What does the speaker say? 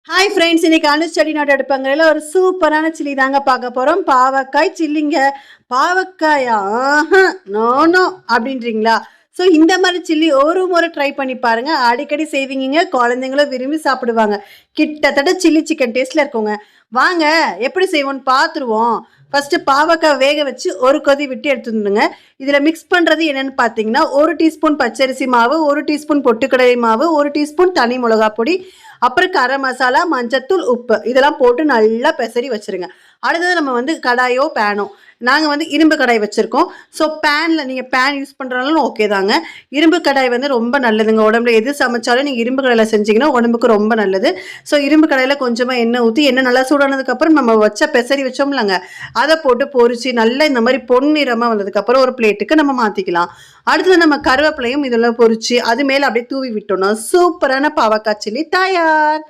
Hi friends, இன்னைக்கு அனுஸ்டடி note எடுப்பாங்கல ஒரு சூப்பரான சில்லி தாங்க பார்க்க போகிறோம். பாவக்காய் சில்லிங்க. பாவக்காயா? நோ நோ அப்படின்றீங்களா? ஸோ இந்த மாதிரி சில்லி ஒரு முறை ட்ரை பண்ணி பாருங்க. அடிக்கடி செய்வீங்க, குழந்தைங்களும் விரும்பி சாப்பிடுவாங்க. கிட்டத்தட்ட சில்லி சிக்கன் டேஸ்ட்ல இருக்குங்க. வாங்க எப்படி செய்வோம்னு பார்த்துருவோம். ஃபர்ஸ்ட் பாவக்காய் வேக வச்சு ஒரு கொதி விட்டு எடுத்துருந்துங்க. இதில் மிக்ஸ் பண்ணுறது என்னென்னு பார்த்தீங்கன்னா, 1 டீஸ்பூன் பச்சரிசி மாவு, 1 டீஸ்பூன் பொட்டுக்கடலை மாவு, 1 டீஸ்பூன் தனி மிளகா பொடி, அப்புறம் கரம் மசாலா, மஞ்சத்தூள், உப்பு இதெல்லாம் போட்டு நல்லா பெசரி வச்சுருங்க. அடுத்தது நம்ம வந்து கடாயோ பேனோ, நாங்கள் வந்து இரும்பு கடாய் வச்சுருக்கோம். ஸோ பேனில் நீங்கள் பேன் யூஸ் பண்ணுறனாலும் ஓகே தாங்க. இரும்பு கடாய் வந்து ரொம்ப நல்லதுங்க. உடம்புல எது சமைச்சாலும் நீங்கள் இரும்பு கடாயில் செஞ்சிங்கன்னா உடம்புக்கு ரொம்ப நல்லது. ஸோ இரும்பு கடாயில் கொஞ்சமாக எண்ணெய் ஊற்றி, எண்ணெய் நல்லா சூடானதுக்கப்புறம் நம்ம பெசரி வச்சோம்லங்க, அதை போட்டு பொரிச்சு நல்லா இந்த மாதிரி பொன்னிறமாக வந்ததுக்கப்புறம் ஒரு பிளேட்டுக்கு நம்ம மாற்றிக்கலாம். அடுத்தது நம்ம கருவேப்பிலையும் இதெல்லாம் பொரிச்சு அது மேலே அப்படியே தூவி விட்டோம்னா சூப்பரான பாவக்காய் சில்லி தயார்.